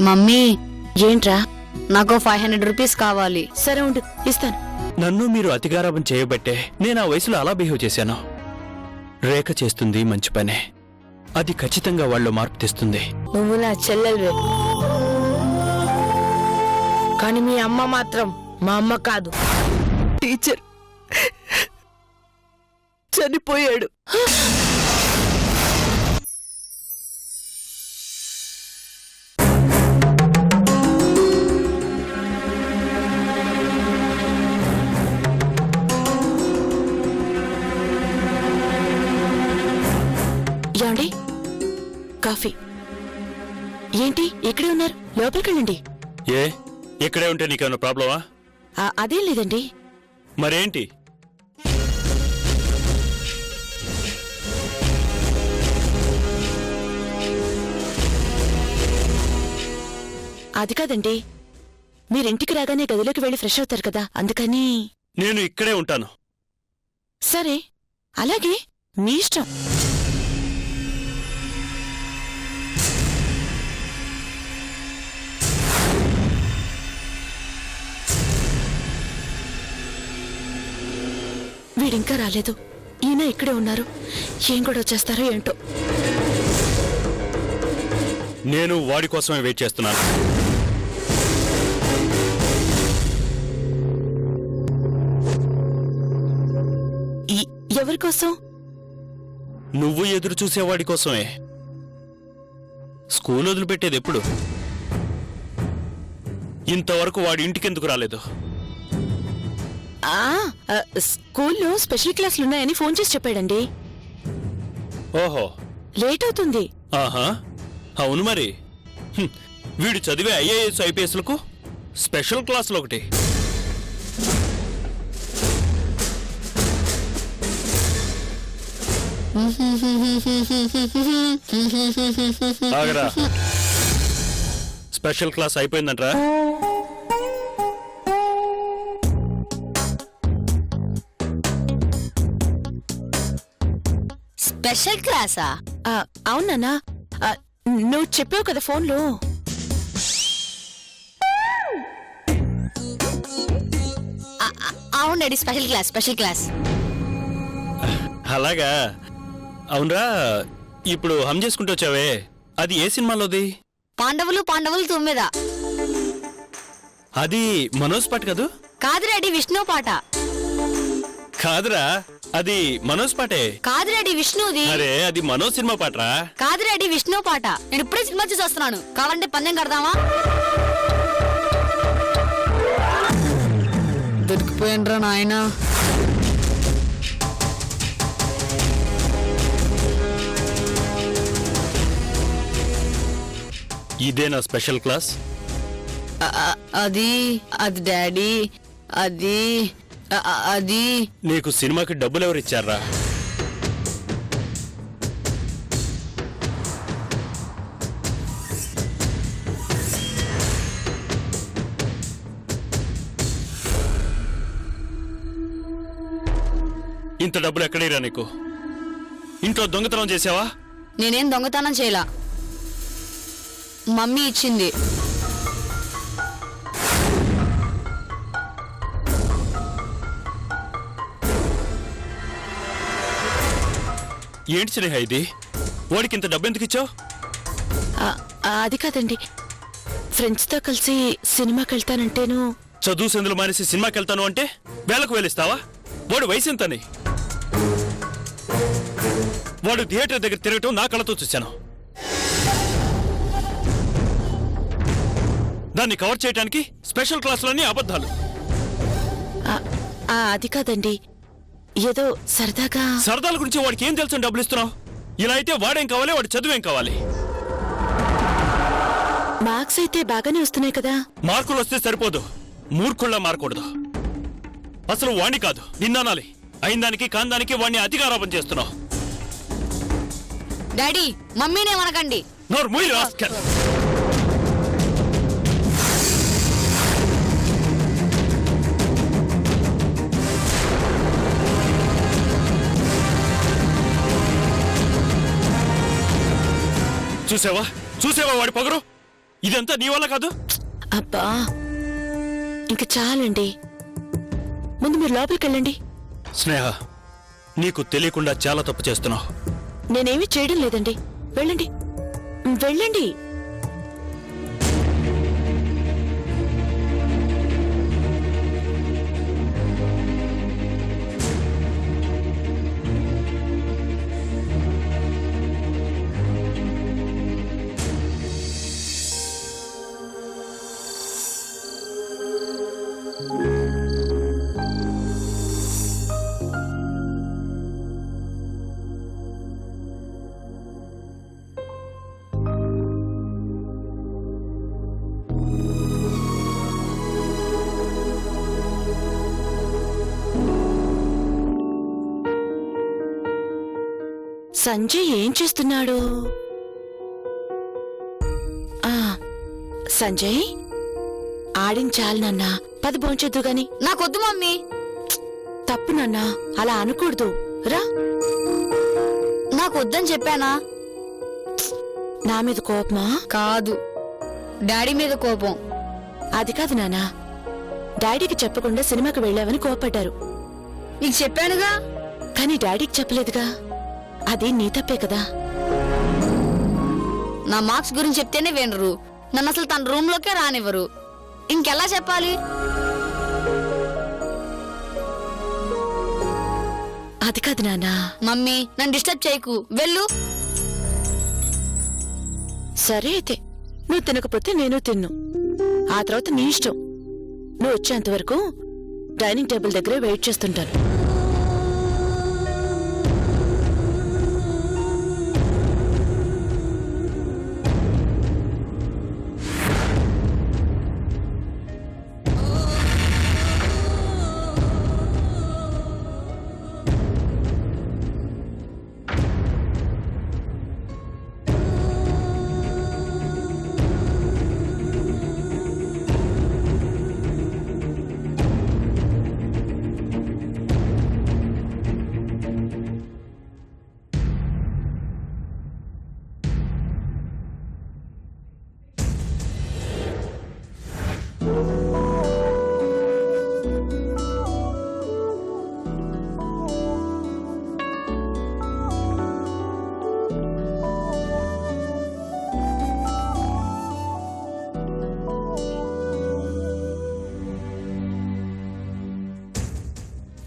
Mummy ఏంట్రా? నాకు 500 rupees కావాలి. సరే ఉండు, ఇస్తాను. నన్ను మీరు అతిగారాబం చేయబట్టే నేను ఆ వయసులో అలా బిహేవ్ చేశాను. రేఖ చేస్తుంది మంచి పనే. అది ఖచ్చితంగా వాళ్ళు మార్పు తెస్తుంది. నువ్వు నా చెల్లెలు, కానీ మీ అమ్మ మాత్రం మా అమ్మ కాదు. టీచర్ చనిపోయాడు. యాండి, కాఫీ. ఏంటి ఇక్కడే ఉన్నారు? లోపలికి వెళ్ళండి. ఏ ఇక్కడే ఉంటే నీకేమైనా ప్రాబ్లమా? అదేం లేదండి. మరేంటి? అది కాదండి, మీరింటికి రాగానే గదిలోకి వెళ్ళి ఫ్రెష్ అవుతారు కదా, అందుకని. నేను ఇక్కడే ఉంటాను. సరే, అలాగే మీ ఇష్టం. వీడింకా రాలేదు. ఈయన ఇక్కడే ఉన్నారు. ఏం కూడా వచ్చేస్తారో ఏంటో. నేను వాడి కోసమే వెయిట్ చేస్తున్నాను. ఎవరి కోసం? నువ్వు ఎదురు చూసేవాడి కోసమే. స్కూల్ వదిలిపెట్టేది ఎప్పుడు? ఇంతవరకు వాడి ఇంటికెందుకు రాలేదు? స్కూల్లో స్పెషల్ క్లాసులున్నాయని ఫోన్ చేసి చెప్పాడండి. ఓహో, లేట్ అవుతుంది. ఆహా, అవును మరి. వీడు చదివే IAS IPSలకు స్పెషల్ క్లాసులు ఒకటి. ఆగరా, స్పెషల్ క్లాస్ అయిపోయిందంట్రా? స్పెషల్ క్లాసా? అవునా? నువ్వు చెప్పావు కదా ఫోన్లో. అవును daddy, special class, special class. అలాగా? అవునరా. ఇప్పుడు హమ్ చేసుకుంటూ వచ్చావే, అది ఏ సినిమాలోది? పాండవులు 9. అది మనోజ్ పాట కదూ? కాదు డాడీ, విష్ణు పాట. కాదురా, అది మనోజ్ పాటే. కాదు డాడీ, విష్ణుది. అరే, అది మనోజ్ సినిమా పాటరా. కాదు డాడీ, విష్ణు పాట. నేను ఇప్పుడే సినిమా చూసి వస్తున్నాను. కావాలంటే పందెం కడదామా? దొరికిపోయినరా నాయనా. ఇదే నా స్పెషల్ క్లాస్. అది డాడీ, అది నీకు సినిమాకి డబ్బులు ఎవరిచ్చారా? ఇంత డబ్బులు ఎక్కడేరా నీకు? ఇంట్లో దొంగతనం చేసావా? నేనేం దొంగతనం చేయలా, మమ్మీ ఇచ్చింది. ఏంటి స్నేహ ఇది? వాడికి ఇంత డబ్బు ఎందుకు ఇచ్చావు? అది కాదండి, ఫ్రెండ్స్తో కలిసి సినిమాకి వెళ్తానంటేను. చదువు సందులు మానేసి సినిమాకి వెళ్తాను అంటే వేలకు వేలిస్తావా? వాడు వయసు ఎంతని? వాడు థియేటర్ దగ్గర తిరగటం నా కళ్ళతో చూశాను. దాన్ని కవర్ చేయడానికి స్పెషల్ క్లాసులన్నీ అబద్ధాలు. అది కాదండి, ఏదో సరదాగా. సరదాల గురించి వాడికి ఏం తెలుసు డబ్బులు ఇస్తున్నావు? ఇలా అయితే వాడేం కావాలి, వాడి చదువేం కావాలి? మార్క్స్ అయితే బాగానే వస్తున్నాయి కదా. మార్కులు వస్తే సరిపోదు, మూర్ఖుల్లా మారకూడదు. అసలు వాణ్ణి కాదు నిన్నానాలి. అయిన దానికి కాందానికి వాణ్ణి అతిగారాపం చేస్తున్నావు. డాడీ, మమ్మీనేమనకండి. నోరు మూయి రాస్కల్. చూసావా వాడి పొగరు? ఇదంతా నీ వల్ల కాదు. అబ్బా ఇంక చాలండి, ముందు మీరు లోపలికి వెళ్ళండి. స్నేహ, నీకు తెలియకుండా చాలా తప్పు చేస్తున్నావు. నేనేమీ చేయడం లేదండి, వెళ్ళండి వెళ్ళండి. సంజయ్ ఏం చేస్తున్నాడు? ఆ సంజయ్ ఆడించాలి నాన్నా, పది భోంచొద్దు గాని. నాకొద్దు మమ్మీ. తప్పు నాన్నా, అలా అనకూడదు. రా. నాకొద్దని చెప్పానా? నా మీద కోపమా? కాదు, డాడీ మీద కోపం. అది కాదు నాన్నా, డాడీకి చెప్పకుండా సినిమాకి వెళ్ళావని కోపడ్డారు. నీకు చెప్పానుగా. కానీ డాడీకి చెప్పలేదుగా, అది నీ తప్పే కదా. నా మార్క్స్ గురించి చెప్తేనే వినరు, నన్ను అసలు తన రూమ్ లోకే రానివ్వరు. ఇంకెలా చెప్పాలి? అది కాదు నాన్నా. మమ్మీ నన్ను డిస్టర్బ్ చేయకు, వెళ్ళు. సరే అయితే, నువ్వు తినకపోతే నేను తిన్ను. ఆ తర్వాత నీ ఇష్టం. నువ్వు వచ్చేంత వరకు డైనింగ్ టేబుల్ దగ్గరే వెయిట్ చేస్తుంటాను.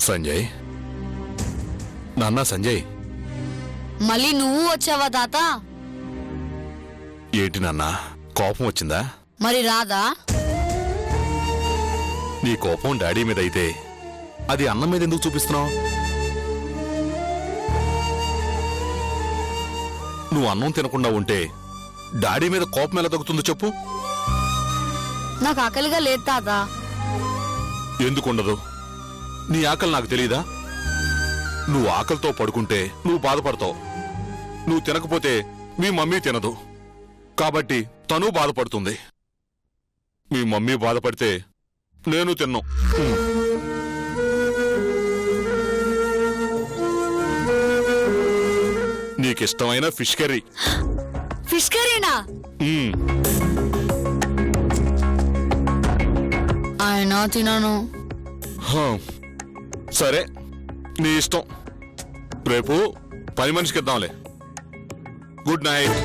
సంజయ్, నాన్న సంజయ్. మళ్ళీ నువ్వు వచ్చావా తాత? ఏంటి నాన్న, కోపం వచ్చిందా? మరి రాదా? నీ కోపం డాడీ మీద అయితే అది అన్నం మీద ఎందుకు చూపిస్తున్నావు? నువ్వు అన్నం తినకుండా ఉంటే డాడీ మీద కోపం ఎలా తగ్గుతుందో చెప్పు. నాకు ఆకలిగా లేదు తాత. ఎందుకుండదు? నీ ఆకలి నాకు తెలీదా? నువ్వు ఆకలితో పడుకుంటే నువ్వు బాధపడతావు. నువ్వు తినకపోతే మీ మమ్మీ తినదు, కాబట్టి తను బాధపడుతుంది. మీ మమ్మీ బాధపడితే నేను తిన్ను. నీకిష్టమైన ఫిష్ కర్రీ. ఫిష్ కర్రీనా? ఆయన తినను. సరే, నీ ఇష్టం. రేపు పని మనిషికి ఇద్దాంలే. Good night.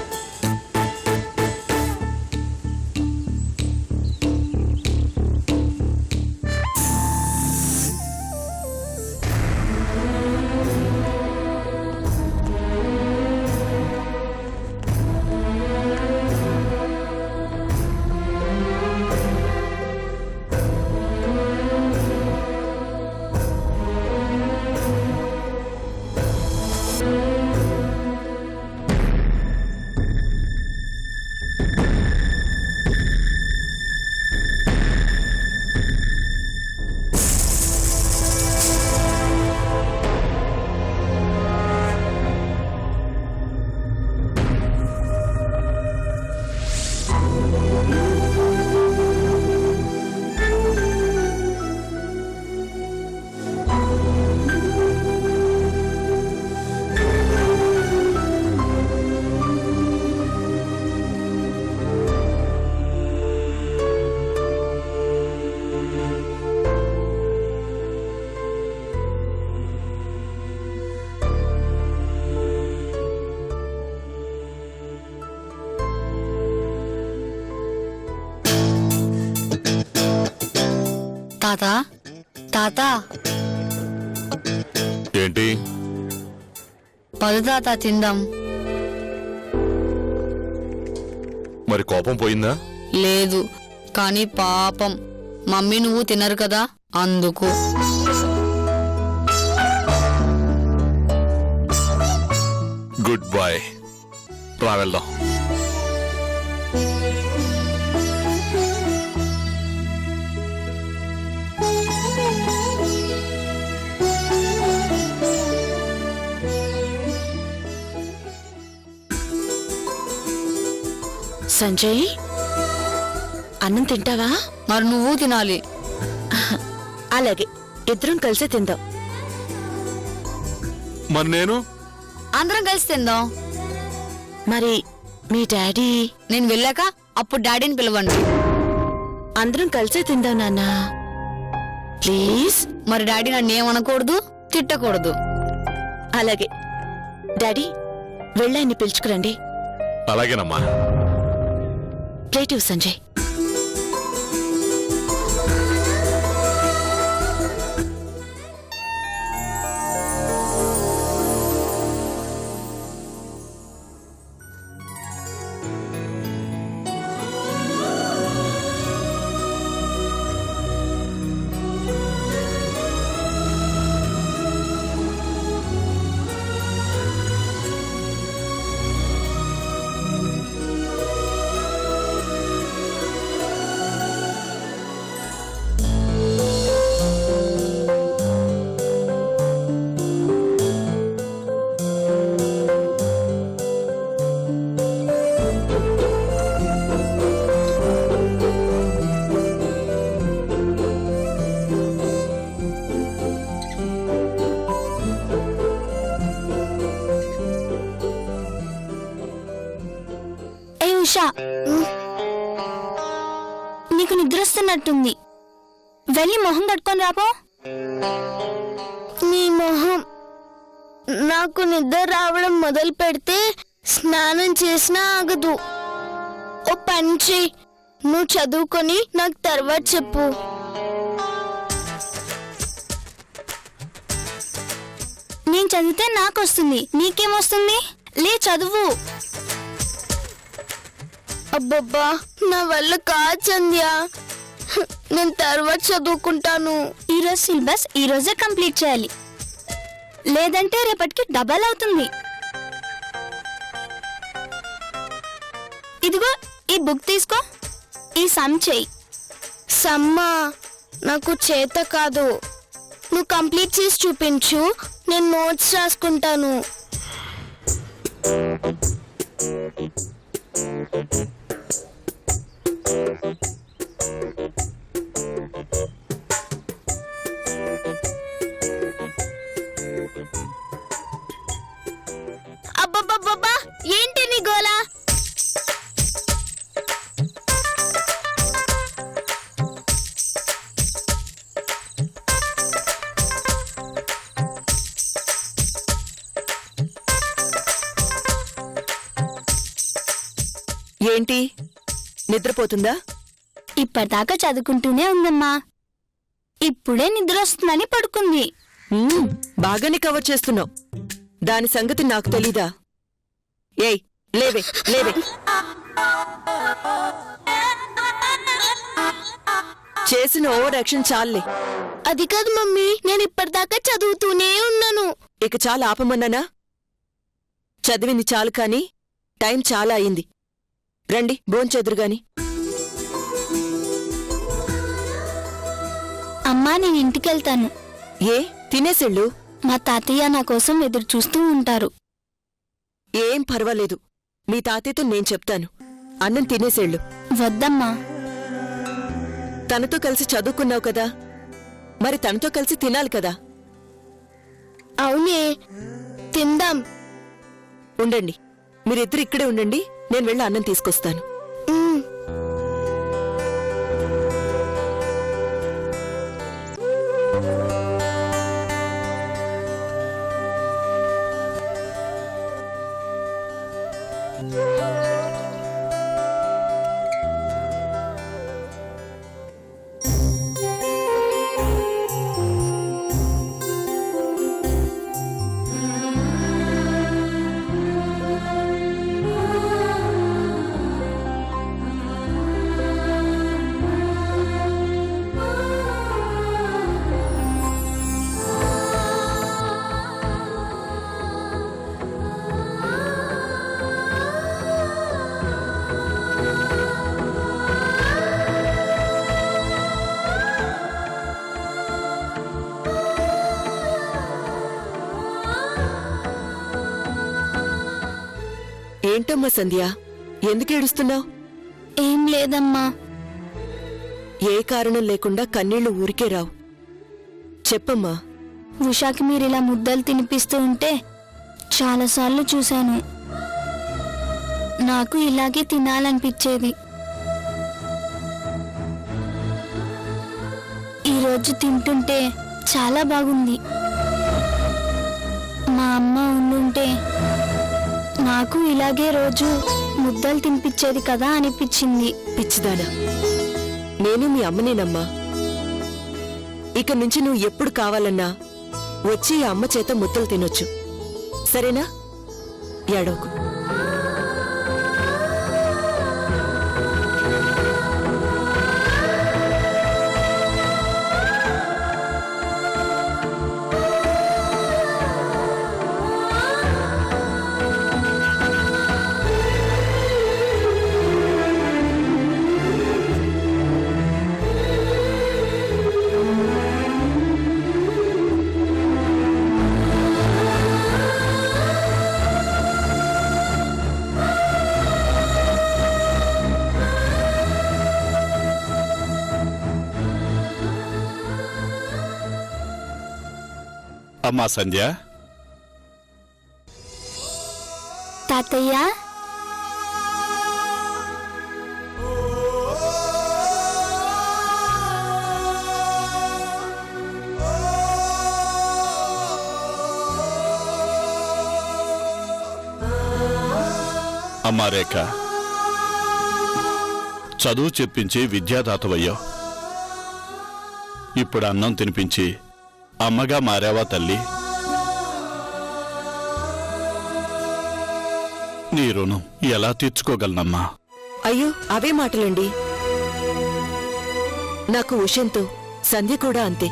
తాత తాత ఏంటి? పద తాత తిందాం. మరి కోపం పోయిందా? లేదు, కానీ పాపం మమ్మీ నువ్వు తినరు కదా అందుకు. గుడ్ బాయ్, రా వెళ్దాం. సంజయ్, అన్నం తింటావా? మరి నువ్వు తినాలి. అలాగే, ఇద్దరం కలిసే తిందాం. మరి నేను? అందరం కలిసి తిందాం. మరి మీ డాడీ? నేను వెళ్ళాక అప్పుడు డాడీని పిలవండి. అందరం కలిసే తిందాం నాన్నా, ప్లీజ్. మరి డాడీ నన్ను ఏమనకూడదు, తిట్టకూడదు. అలాగే. డాడీ, వెళ్ళాయన్ని పిలుచుకురండి. అలాగేనమ్మా. ప్లేట్ ఇవ్వు సంజయ్. ఉషా, నీకు నిద్రొస్తున్నట్టుంది, వెళ్ళి మొహం కట్టుకొని రాపో. నీ మొహం నాకు నిద్ర రావడం మొదలు పెడితే స్నానం చేసినా ఆగదు. ఓ పని చెయ్యి, నువ్వు చదువుకొని నాకు తర్వాత చెప్పు. నేను చదివితే నాకు వస్తుంది, నీకేమొస్తుంది? లే చదువు. అబ్బబ్బా, నా వల్ల కాదు సంధ్య, నేను తర్వాత చదువుకుంటాను. ఈరోజు సిలబస్ ఈ రోజే కంప్లీట్ చేయాలి, లేదంటే రేపటికి డబల్ అవుతుంది. ఇదిగో ఈ బుక్ తీసుకో, ఈ సమ్ చెయ్యి. సమ్మా నాకు చేత కాదు, నువ్వు కంప్లీట్ చేసి చూపించు, నేను నోట్స్ రాసుకుంటాను. అబ్బబ్బబ్బబ్బా, ఏంటి నీ గోలా? ఏంటి, నిద్రపోతుందా? ఇప్పటిదాకా చదువుకుంటూనే ఉందమ్మా, ఇప్పుడే నిద్ర వస్తుందని పడుకుంది. బాగానే కవర్ చేస్తున్నావు, దాని సంగతి నాకు తెలీదా? ఏయ్, లేవే లేవే, చేసిన ఓవర్ యాక్షన్ చాలే. అది కాదు మమ్మీ, నేను ఇప్పటిదాకా చదువుతూనే ఉన్నాను. ఇక చాలా ఆపమన్నానా? చదివింది చాలు కాని టైం చాలా అయింది. రండి భోంచెదురుగాని. అమ్మా, నేను ఇంటికెళ్తాను. ఏ, తినేసెళ్ళు. మా తాతయ్య నా కోసం ఎదురు చూస్తూ ఉంటారు. ఏం పర్వాలేదు, మీ తాతయ్యతో నేను చెప్తాను. అన్నం తినేసెళ్ళు. వద్దమ్మా. తనతో కలిసి చదువుకున్నావు కదా, మరి తనతో కలిసి తినాలి కదా. అవునే, తిందాం. ఉండండి, మీరిద్దరు ఇక్కడే ఉండండి, నేను వెళ్ళి అన్నం తీసుకొస్తాను. ఉమ్. ఏంటమ్మా సంధ్య ఎందుకేడుస్తున్నావు? ఏం లేదమ్మా. ఏ కారణం లేకుండా కన్నీళ్లు ఊరికే రావు. చెప్పమ్మా. ఉషాకి మీరిలా ముద్దలు తినిపిస్తూ ఉంటే చాలాసార్లు చూశాను. నాకు ఇలాగే తినాలనిపించేది. ఈరోజు తింటుంటే చాలా బాగుంది. మా అమ్మ ఉండుంటే నాకు ఇలాగే రోజు ముద్దలు తినిపించేది కదా అనిపించింది. పిచ్చిదానా, నేను మీ అమ్మనేనమ్మా. ఇక నుంచి నువ్వు ఎప్పుడు కావాలన్నా వచ్చి ఈ అమ్మ చేత ముద్దలు తినొచ్చు, సరేనా? ఏడవకు. అమ్మా సంధ్య, తాతయ్య, అమ్మా రేఖ, చదువు చెప్పించి విద్యాదాతవయ్యావు. ఇప్పుడు అన్నం తినిపించి అమ్మగా మారావా తల్లి? నీ రుణం ఎలా తీర్చుకోగలనమ్మా? అయ్యో, అవే మాటలండి. నాకు ఉషంతో సంధ్య కూడా అంతే.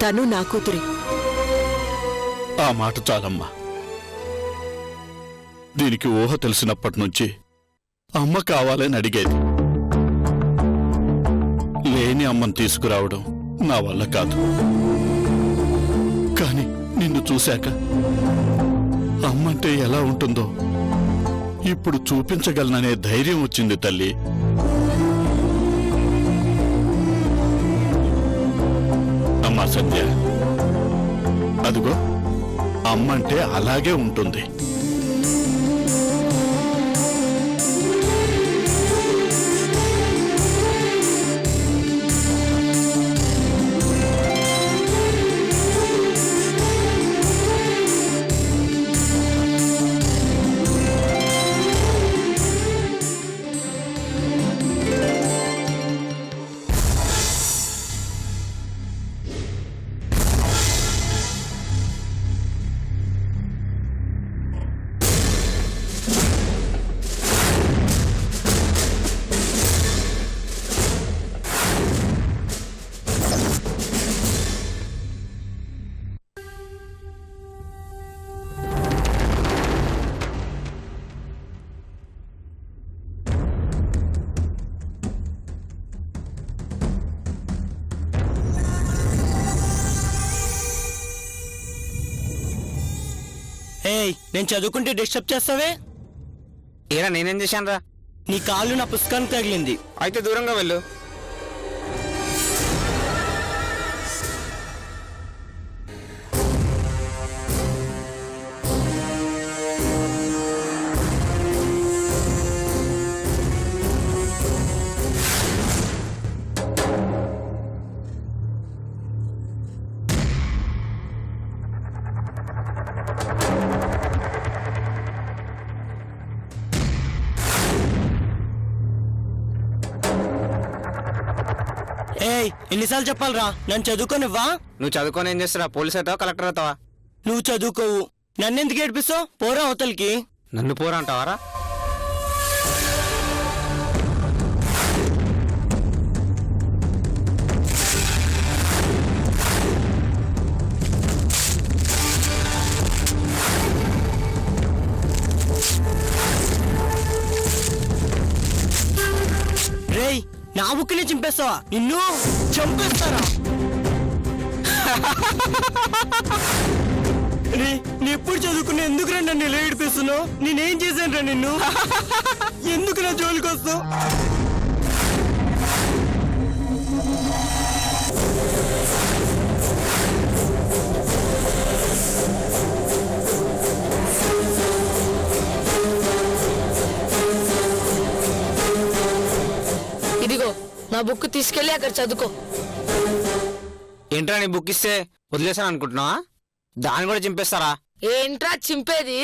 తను నా కూతురే. ఆ మాట చాలమ్మా. దీనికి ఊహ తెలిసినప్పటి నుంచి అమ్మ కావాలని అడిగేది. లేని అమ్మని తీసుకురావడం నా వల్ల కాదు. కాని నిన్ను చూశాక అమ్మంటే ఎలా ఉంటుందో ఇప్పుడు చూపించగలననే ధైర్యం వచ్చింది తల్లి. అమ్మా సంధ్య, అదిగో అమ్మంటే అలాగే ఉంటుంది. ఏయ్, నేను చదువుకుంటే డిస్టర్బ్ చేస్తావే? ఏరా నేనేం చేశానురా? నీ కాళ్ళు నా పుస్తకానికి తగిలింది. అయితే దూరంగా వెళ్ళు. ఏయ్, ఎన్నిసార్లు చెప్పాలరా నన్ను చదువుకోనివ్వా? నువ్వు చదువుకొని ఏం చేస్తారా? పోలీస్ అవుతావా, కలెక్టర్ అవుతావా? నువ్వు చదువుకోవు, నన్నెందుకు ఏడిపిస్తావు? పోరా అవతలికి. నన్ను పోరా అంటావారా? రేయ్, నా బుక్ని చింపేస్తావా? నిన్ను చంపేస్తారా? నీ ఎప్పుడు చదువుకున్నా ఎందుకు రా నన్ను ఇలా ఏడిపిస్తున్నావు? నేనేం చేశాను రా నిన్ను? ఎందుకు నా జోలికి వస్తావు? ఇదిగో నా బుక్ తీసుకెళ్లి అక్కడ చదువుకో. ఏంట్రా నీ బుక్ ఇస్తే వదిలేసాను అనుకుంటున్నావా? దాన్ని కూడా చింపేస్తారా? ఏంట్రా చింపేది?